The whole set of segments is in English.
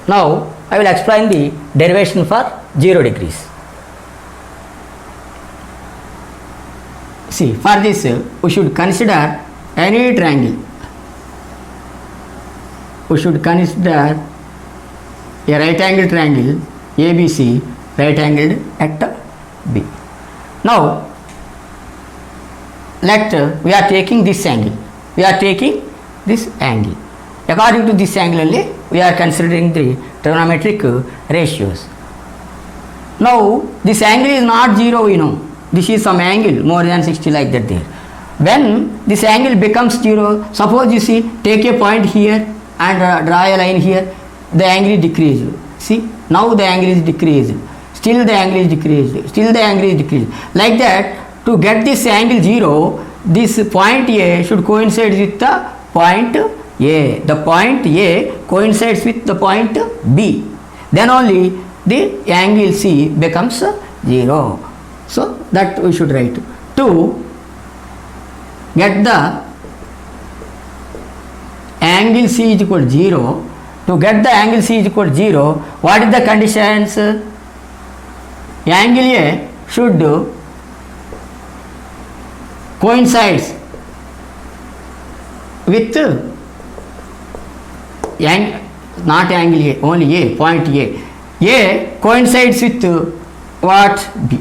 Now I will explain the derivation for 0 degrees. See, for this we should consider any triangle. We should consider a right angle triangle ABC, right angled at B. Now we are taking this angle. We are taking this angle. According to this angle only, we are considering the trigonometric ratios. Now this angle is not 0, we know. This is some angle more than 60 like that there. When this angle becomes 0, suppose you see, take a point here and draw a line here, the angle is decreased. See, now the angle is decreased. Still the angle is decreased. Still the angle is decreased. Like that, to get this angle 0, this point A should coincide with the point A. The point A coincides with the point B. Then only the angle C becomes 0. So that we should write. To get the angle C is equal to 0, to get the angle C is equal to 0, what is the conditions? Angle A should coincides with not angle A, only A, point A. A coincides with what? B.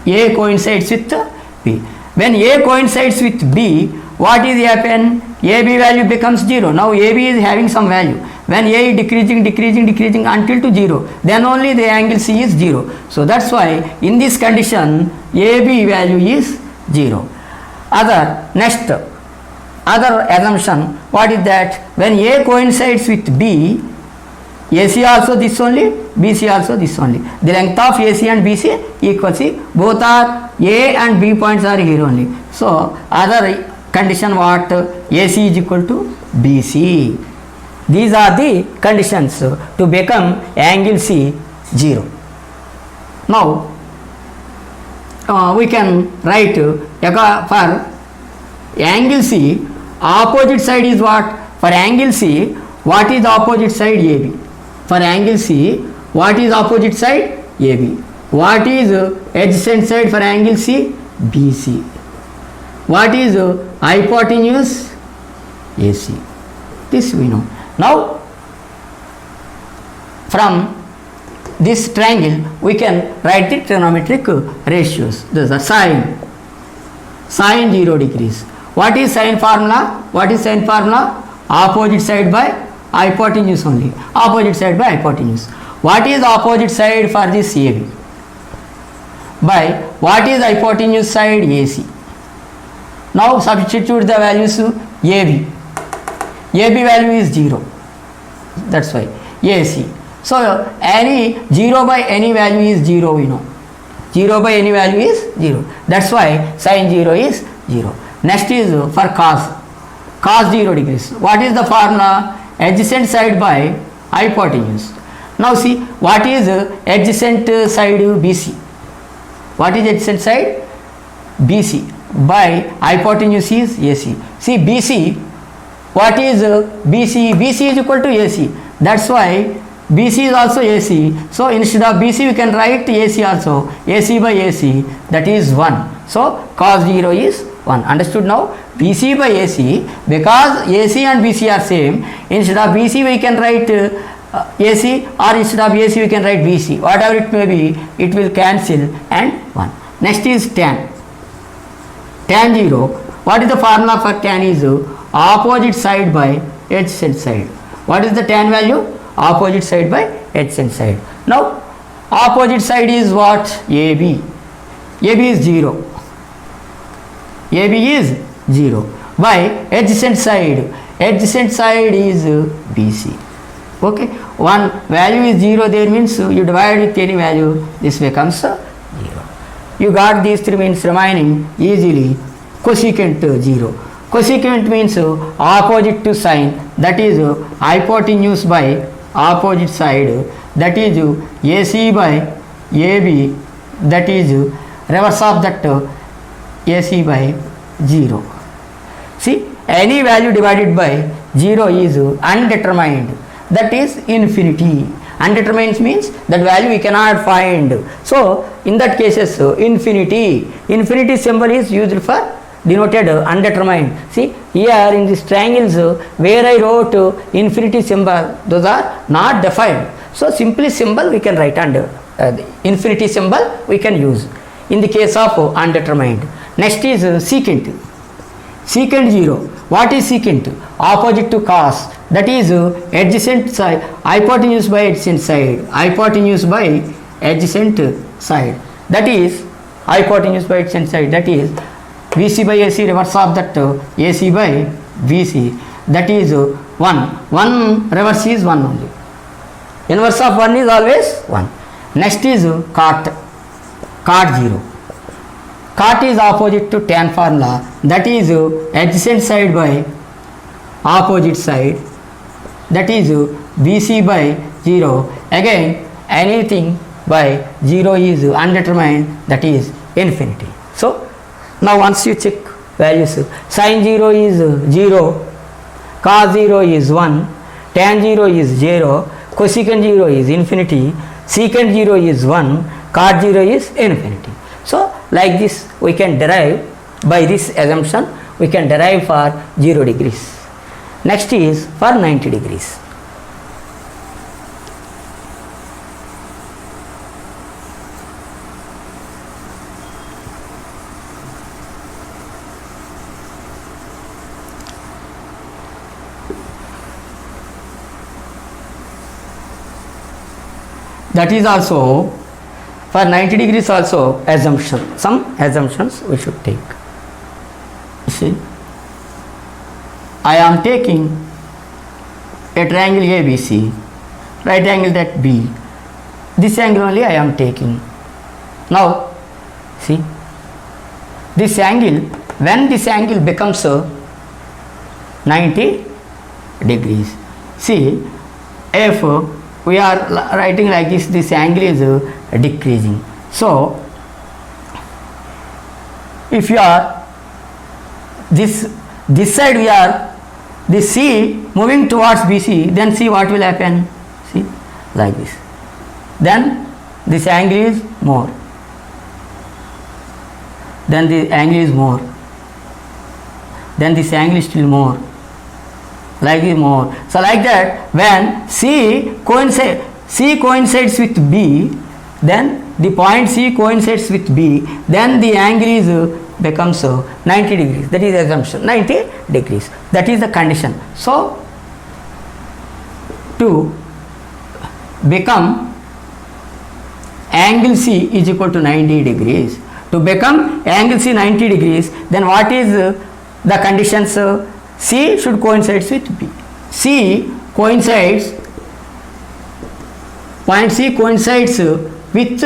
A coincides with B. When A coincides with B, what is happen? AB value becomes 0. Now AB is having some value. When A is decreasing until to 0, then only the angle C is 0. So that's why in this condition AB value is 0. Other assumption, what is that? When A coincides with B, AC also this only, BC also this only. The length of AC and BC equals C. Both are A and B points are here only. So other condition what? AC is equal to BC. These are the conditions to become angle C 0. Now we can write for angle C, opposite side is what? For angle C, what is opposite side? AB. For angle C, what is opposite side? AB. What is adjacent side for angle C? BC. What is hypotenuse? AC. This we know. Now from this triangle we can write the trigonometric ratios. This is sine 0 degrees. What is sine formula? What is sine formula? Opposite side by hypotenuse only. Opposite side by hypotenuse. What is opposite side for this AB? By what is hypotenuse side? AC. Now substitute the values AB. AB value is 0. That's why AC. So any 0 by any value is 0, we know. 0 by any value is 0. That's why sin 0 is 0. Next is for cos 0 degrees. What is the formula? Adjacent side by hypotenuse. Now see, what is adjacent side? BC. What is adjacent side? BC. By hypotenuse is AC. See BC, what is BC? BC is equal to AC. That's why BC is also AC. So instead of BC we can write AC also. AC by AC, that is 1. So cos 0 is 1. Understood now? BC by AC, because AC and BC are same, instead of BC we can write AC, or instead of AC we can write BC. Whatever it may be, it will cancel and 1. Next is tan 0. What is the formula for tan? Is opposite side by adjacent side. What is the tan value? Opposite side by adjacent side. Now opposite side is what? AB. AB is 0. AB is 0. By adjacent side. Adjacent side is BC. Okay. One value is 0 there, means you divide with any value, this becomes 0. You got these three means remaining easily. Cosecant 0. Cosecant means opposite to sine, that is hypotenuse by opposite side, that is AC by AB, that is reverse of that AC by 0. See, any value divided by 0 is undetermined, that is infinity. Undetermined means that value we cannot find. So in that cases infinity symbol is used for denoted undetermined. See here in these triangles where I wrote infinity symbol, those are not defined. So simply symbol we can write under the infinity symbol we can use in the case of undetermined. Next is secant. Secant 0. What is secant? Opposite to cos. That is adjacent side, hypotenuse by adjacent side. Hypotenuse by adjacent side. That is hypotenuse by adjacent side. That is VC by AC, reverse of that AC by VC. That is 1. 1 reverse is 1 only. Inverse of 1 is always 1. Next is cot. Cot 0. Cot is opposite to tan formula. That is adjacent side by opposite side. That is VC by 0. Again anything by 0 is undetermined, that is infinity. So now once you check values, sin 0 is 0, cos 0 is 1, tan 0 is 0, cosecant 0 is infinity, secant 0 is 1, cot 0 is infinity. So like this we can derive, by this assumption we can derive for 0 degrees. Next is for 90 degrees. That is also for 90 degrees also assumption. Some assumptions we should take. You see, I am taking a triangle ABC, right angle that B. This angle only I am taking. Now see, this angle, when this angle becomes 90 degrees. See, if we are writing like this angle is decreasing. So if you are this side, we are this C moving towards BC, then see what will happen. See, like this. Then this angle is more. Then the angle is more. Then this angle is still more. Like this more. So like that, when C coincides with B, then the point C coincides with B, then the angle is becomes 90 degrees. That is assumption, 90 degrees. That is the condition. So to become angle C is equal to 90 degrees. To become angle C 90 degrees, then what is the conditions? C should coincide with B. C coincides, point C coincides with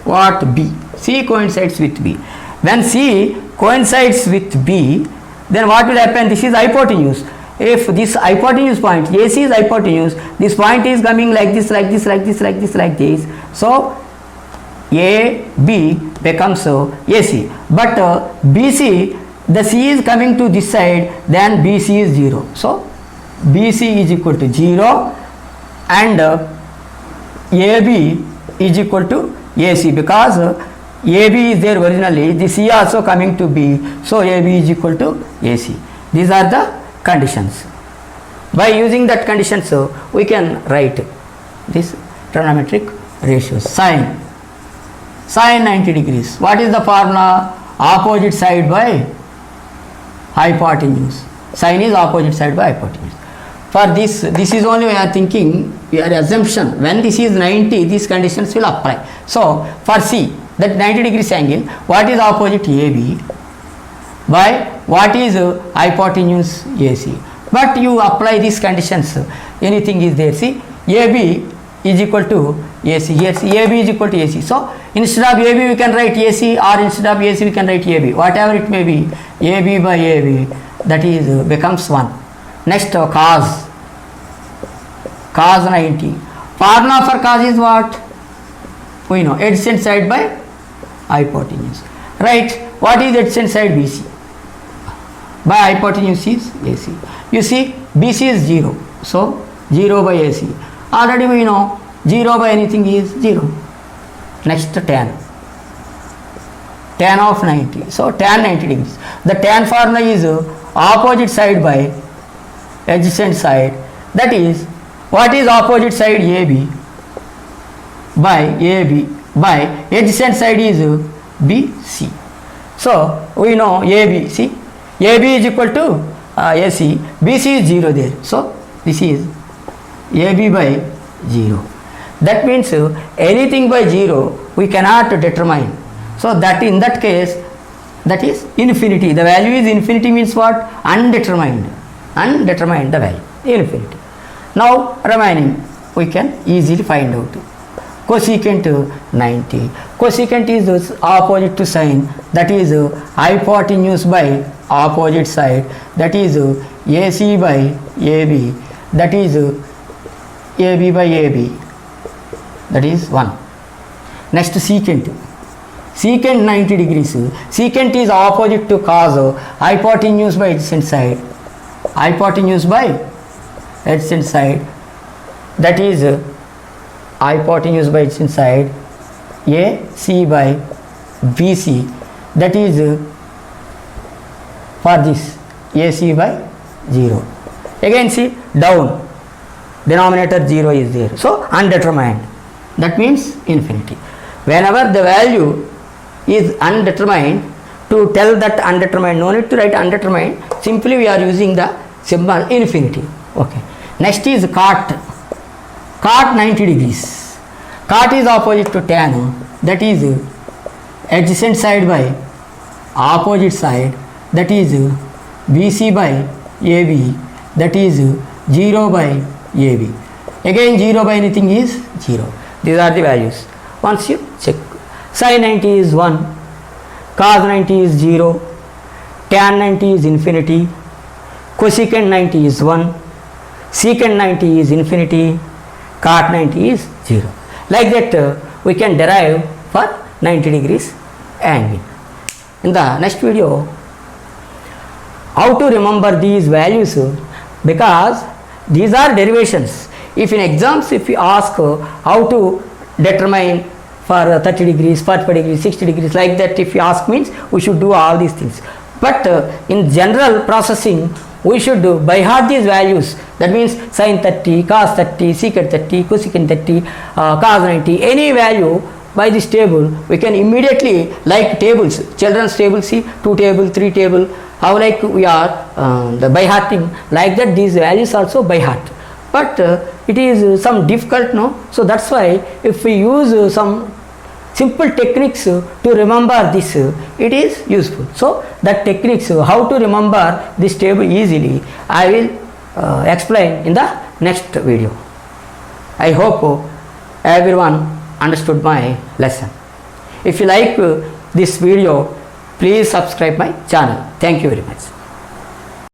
what? B. C coincides with B. When C coincides with B, then what will happen? This is hypotenuse. If this hypotenuse point, AC is hypotenuse, this point is coming like this, like this, like this, like this, like this. So AB becomes AC. But BC, the C is coming to this side, then BC is 0. So BC is equal to 0 and AB is equal to AC, because AB is there originally, the C also coming to B, so AB is equal to AC. These are the conditions. By using that condition, so we can write this trigonometric ratios. Sine 90 degrees. What is the formula? Opposite side by hypotenuse. Sine is opposite side by hypotenuse. For this is only we are thinking, your assumption, when this is 90, these conditions will apply. So for C, that 90 degrees angle, what is opposite AB by what is hypotenuse AC? But you apply these conditions, anything is there. See, AB is equal to AC. Here see, AB is equal to AC. So instead of AB we can write AC, or instead of AC we can write AB. Whatever it may be, AB by AB, that is becomes 1. Next cos 90. Formula for cos is what? We know, adjacent side by hypotenuse. Right? What is adjacent side? BC. By hypotenuse is AC. You see, BC is 0. So 0 by AC. Already we know 0 by anything is 0. Next tan of 90. So tan 90 degrees. The tan formula is opposite side by adjacent side. That is, what is opposite side? AB by adjacent side is BC. So we know AB. See, AB is equal to AC. BC is 0 there. So this is AB by 0. That means anything by 0 we cannot determine. So that in that case, that is infinity. The value is infinity means what? Undetermined. Undetermined the value, infinity. Now remaining we can easily find out. Cosecant 90. Cosecant is opposite to sine. That is hypotenuse by opposite side. That is AC by AB. That is AB by AB. That is 1. Next secant. Secant 90 degrees. Secant is opposite to cos. Hypotenuse by adjacent side. Hypotenuse by adjacent side. That is hypotenuse by adjacent side. AC by BC. That is for this AC by 0. Again see, down. Denominator 0 is there. So undetermined. That means infinity. Whenever the value is undetermined, to tell that undetermined, no need to write undetermined, simply we are using the symbol infinity. Okay. Next is cot. Cot 90 degrees. Cot is opposite to tan. That is adjacent side by opposite side. That is BC by AB. That is 0 by AB. Again 0 by anything is 0. These are the values. Once you check. Sin 90 is 1. Cos 90 is 0. Tan 90 is infinity. Cosecant 90 is 1. Secant 90 is infinity. Cot 90 is 0. Like that we can derive for 90 degrees angle. In the next video, how to remember these values, because these are derivations. If in exams, if you ask how to determine for 30 degrees, 45 degrees, 60 degrees, like that if you ask, means we should do all these things. But in general processing, we should do by heart these values. That means sin 30, cos 30, secant 30, cosecant 30, cos 90, any value by this table, we can immediately, like tables, children's table, see 2 table, 3 table, how like we are the by hearting, like that these values also by heart. But it is some difficult, no? So that's why if we use some simple techniques to remember this, it is useful. So that techniques, how to remember this table easily, I will explain in the next video. I hope everyone understood my lesson. If you like this video, please subscribe my channel. Thank you very much.